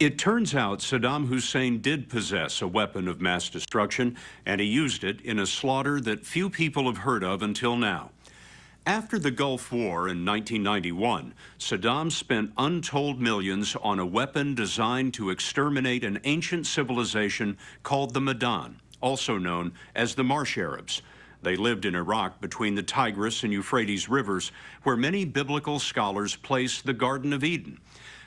It turns out Saddam Hussein did possess a weapon of mass destruction, and he used it in a slaughter that few people have heard of until now. After the Gulf War in 1991, Saddam spent untold millions on a weapon designed to exterminate an ancient civilization called the Medan, also known as the Marsh Arabs. They lived in Iraq between the Tigris and Euphrates rivers, where many biblical scholars place the Garden of Eden.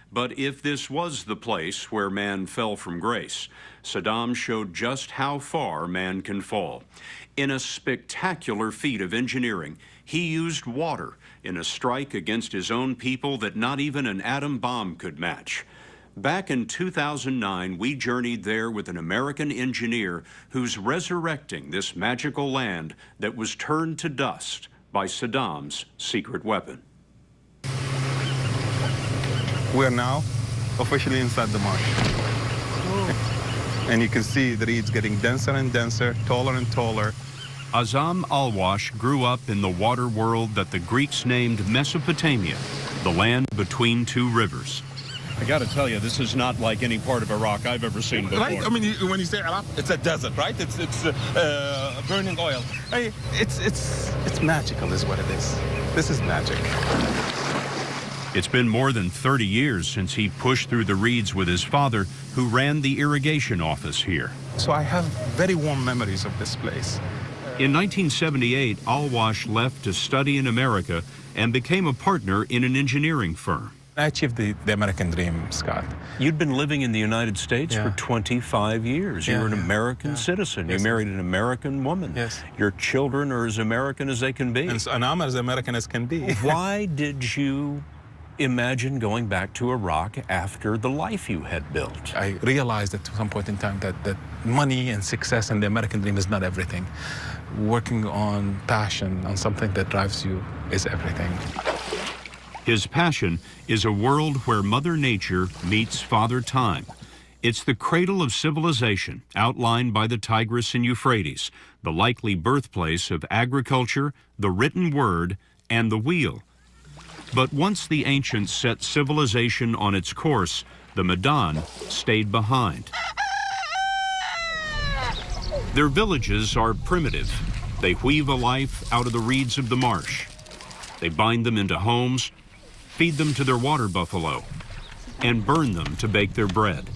But if this was the place where man fell from grace, Saddam showed just how far man can fall. In a spectacular feat of engineering, he used water in a strike against his own people that not even an atom bomb could match. Back in 2009, we journeyed there with an American engineer who's resurrecting this magical land that was turned to dust by Saddam's secret weapon. We are now officially inside the marsh. And you can see the reeds getting denser and denser, taller and taller. Azam Alwash grew up in the water world that the Greeks named Mesopotamia, the land between two rivers. I got to tell you, this is not like any part of Iraq I've ever seen before. Right? I mean, when you say Iraq, it's a desert, right? It's burning oil. Hey, it's magical is what it is. This is magic. It's been more than 30 years since he pushed through the reeds with his father, who ran the irrigation office here. So I have very warm memories of this place. In 1978, Alwash left to study in America and became a partner in an engineering firm. I achieved the American dream, Scott. You'd been living in the United States for 25 years. You were an American citizen. Yes. You married an American woman. Yes. Your children are as American as they can be. And I'm as American as can be. Why did you imagine going back to Iraq after the life you had built? I realized at some point in time that money and success and the American dream is not everything. Working on passion, on something that drives you, is everything. His passion is a world where Mother Nature meets Father Time. It's the cradle of civilization outlined by the Tigris and Euphrates, the likely birthplace of agriculture, the written word, and the wheel. But once the ancients set civilization on its course, the Medan stayed behind. Their villages are primitive. They weave a life out of the reeds of the marsh. They bind them into homes, feed them to their water buffalo, and burn them to bake their bread.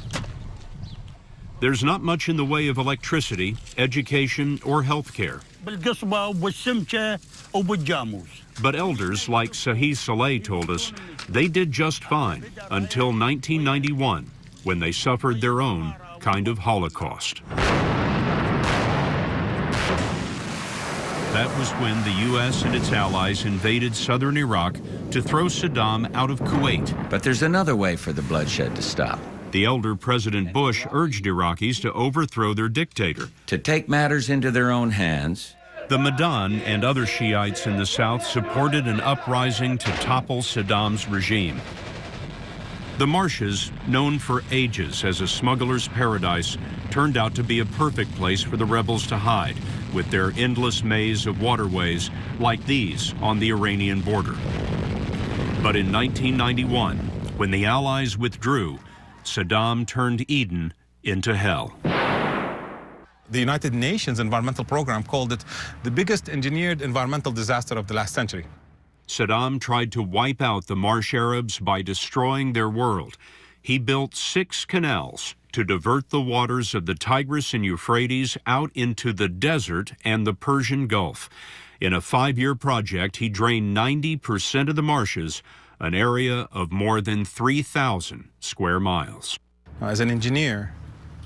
There's not much in the way of electricity, education, or health care. But elders like Sahi Saleh told us they did just fine until 1991, when they suffered their own kind of Holocaust. That was when the U.S. and its allies invaded southern Iraq to throw Saddam out of Kuwait. But there's another way for the bloodshed to stop. The elder President Bush urged Iraqis to overthrow their dictator. To take matters into their own hands. The Medan and other Shiites in the south supported an uprising to topple Saddam's regime. The marshes, known for ages as a smuggler's paradise, turned out to be a perfect place for the rebels to hide, with their endless maze of waterways like these on the Iranian border. But in 1991, when the Allies withdrew, Saddam turned Eden into hell. The United Nations Environmental Program called it the biggest engineered environmental disaster of the last century. Saddam tried to wipe out the Marsh Arabs by destroying their world. He built 6 canals to divert the waters of the Tigris and Euphrates out into the desert and the Persian Gulf. In a 5-year project, he drained 90% of the marshes, an area of more than 3,000 square miles. As an engineer,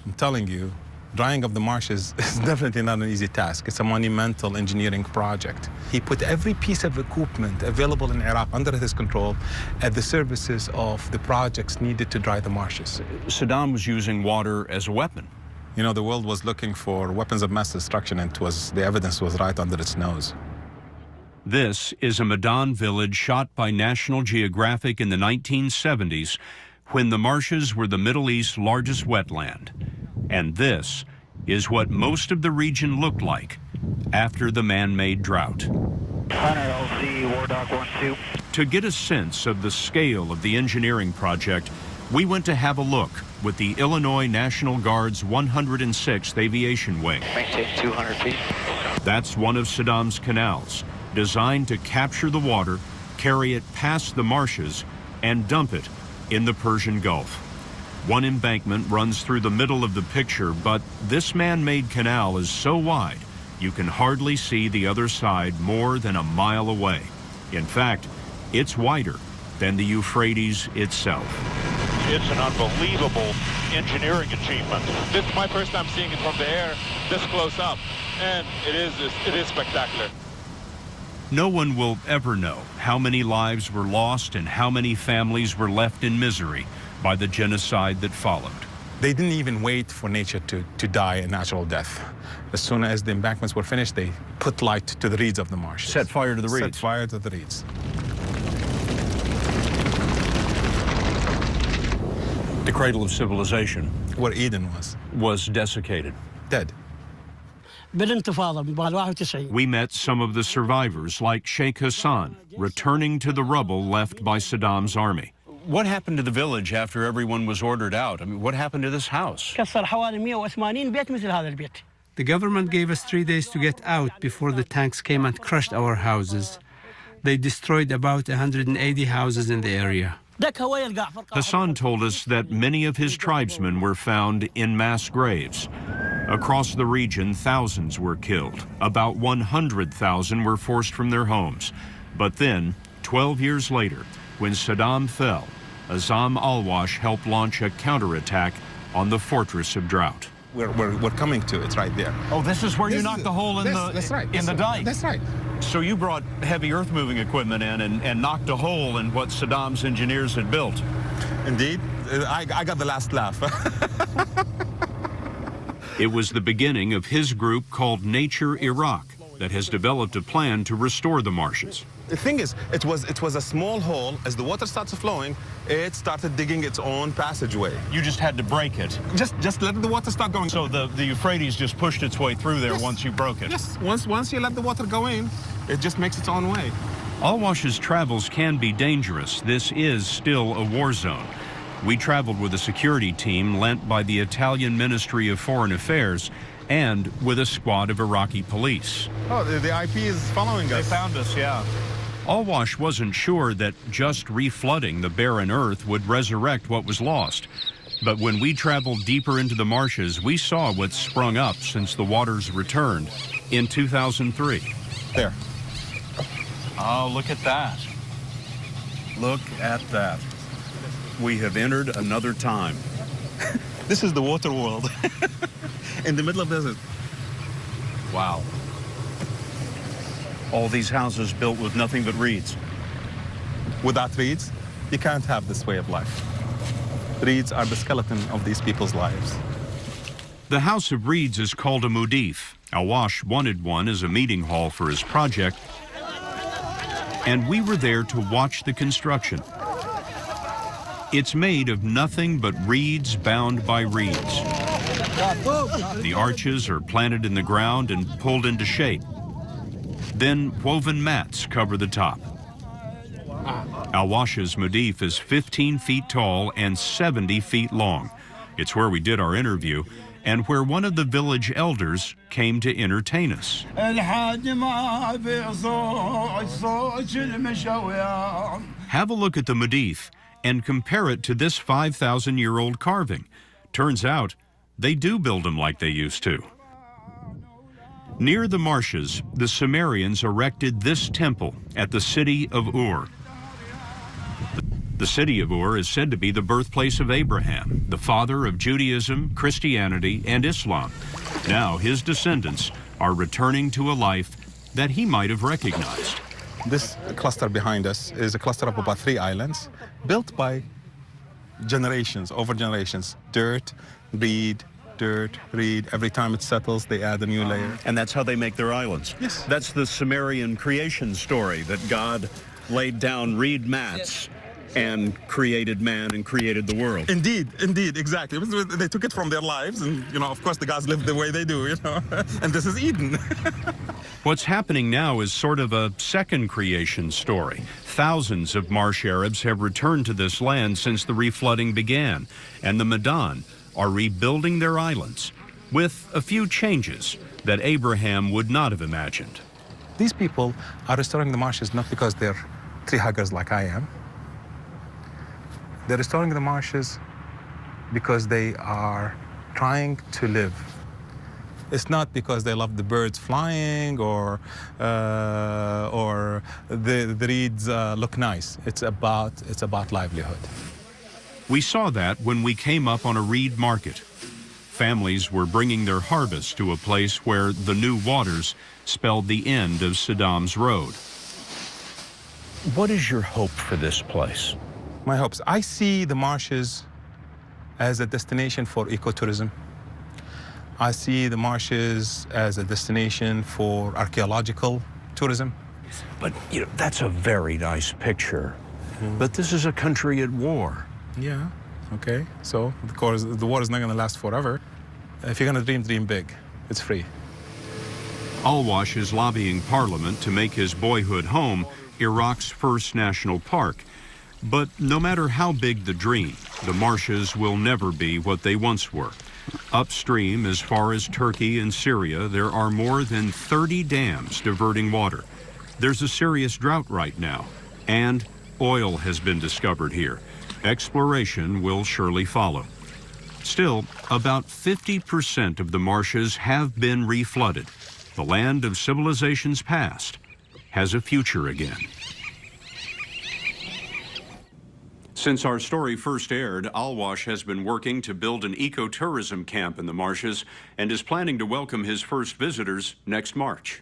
I'm telling you, drying up the marshes is definitely not an easy task. It's a monumental engineering project. He put every piece of equipment available in Iraq under his control at the services of the projects needed to dry the marshes. Saddam was using water as a weapon. You know, the world was looking for weapons of mass destruction, and the evidence was right under its nose. This is a Medan village shot by National Geographic in the 1970s, when the marshes were the Middle East's largest wetland. And this is what most of the region looked like after the man-made drought. Hunter, LC, War Doc 1-2. To get a sense of the scale of the engineering project, We went to have a look with the Illinois National Guard's 106th Aviation Wing. Maintain 200 feet. That's one of Saddam's canals, designed to capture the water, carry it past the marshes, and dump it in the Persian Gulf. One embankment runs through the middle of the picture, but this man-made canal is so wide, you can hardly see the other side more than a mile away. In fact, it's wider than the Euphrates itself. It's an unbelievable engineering achievement. This is my first time seeing it from the air, this close up, and it is spectacular. No one will ever know how many lives were lost and how many families were left in misery by the genocide that followed. They didn't even wait for nature to die a natural death. As soon as the embankments were finished, they put light to the reeds of the marsh. Set fire to the reeds. Set fire to the reeds. The cradle of civilization Where Eden was desiccated. dead. We met some of the survivors, like Sheikh Hassan, returning to the rubble left by Saddam's army. What happened to the village after everyone was ordered out? I mean, what happened to this house? The government gave us 3 days to get out before the tanks came and crushed our houses. They destroyed about 180 houses in the area. Hassan told us that many of his tribesmen were found in mass graves. Across the region, thousands were killed. About 100,000 were forced from their homes. But then, 12 years later, when Saddam fell, Azam al-Wash helped launch a counterattack on the fortress of drought. We're coming to it right there. Oh, this is where you knocked the hole in the dike. That's right. So you brought heavy earth-moving equipment in and knocked a hole in what Saddam's engineers had built. Indeed. I got the last laugh. It was the beginning of his group called Nature Iraq that has developed a plan to restore the marshes. The thing is, it was a small hole. As the water starts flowing, it started digging its own passageway. You just had to break it. Just let the water start going. So the Euphrates just pushed its way through there once you broke it. Yes, once you let the water go in, it just makes its own way. Al-Wash's travels can be dangerous. This is still a war zone. We traveled with a security team lent by the Italian Ministry of Foreign Affairs and with a squad of Iraqi police. Oh, the IP is following us. They found us, yeah. Al-Wash wasn't sure that just reflooding the barren earth would resurrect what was lost. But when we traveled deeper into the marshes, we saw what's sprung up since the waters returned in 2003. There. Oh, look at that. Look at that. We have entered another time. This is the water world. In the middle of the desert. Wow. All these houses built with nothing but reeds. Without reeds, you can't have this way of life. Reeds are the skeleton of these people's lives. The House of Reeds is called a mudif. Al-Wash wanted one as a meeting hall for his project, and we were there to watch the construction. It's made of nothing but reeds bound by reeds. The arches are planted in the ground and pulled into shape. Then woven mats cover the top. Al-Wash's mudif is 15 feet tall and 70 feet long. It's where we did our interview and where one of the village elders came to entertain us. Have a look at the mudif and compare it to this 5,000-year-old carving. Turns out, they do build them like they used to. Near the marshes, the Sumerians erected this temple at the city of Ur. The city of Ur is said to be the birthplace of Abraham, the father of Judaism, Christianity, and Islam. Now his descendants are returning to a life that he might have recognized. This cluster behind us is a cluster of about 3 islands built by generations, over generations. Dirt, reed, every time it settles, they add a new layer. And that's how they make their islands? Yes. That's the Sumerian creation story, that God laid down reed mats and created man and created the world. Indeed, exactly. They took it from their lives, and, of course, the gods live the way they do, And this is Eden. What's happening now is sort of a second creation story. Thousands of marsh Arabs have returned to this land since the reflooding began, and the Medan are rebuilding their islands with a few changes that Abraham would not have imagined. These people are restoring the marshes not because they're tree huggers like I am. They're restoring the marshes because they are trying to live. It's not because they love the birds flying or the reeds look nice. It's about livelihood. We saw that when we came up on a reed market. Families were bringing their harvest to a place where the new waters spelled the end of Saddam's road. What is your hope for this place? My hopes. I see the marshes as a destination for ecotourism. I see the marshes as a destination for archaeological tourism. But that's a very nice picture. But this is a country at war. Yeah, okay. So, of course, the war is not going to last forever. If you're going to dream, dream big. It's free. Al-Wash is lobbying Parliament to make his boyhood home Iraq's first national park. But no matter how big the dream, the marshes will never be what they once were. Upstream, as far as Turkey and Syria, there are more than 30 dams diverting water. There's a serious drought right now, and oil has been discovered here. Exploration will surely follow. Still, about 50% of the marshes have been reflooded. The land of civilizations past has a future again. Since our story first aired, Al-Wash has been working to build an ecotourism camp in the marshes and is planning to welcome his first visitors next March.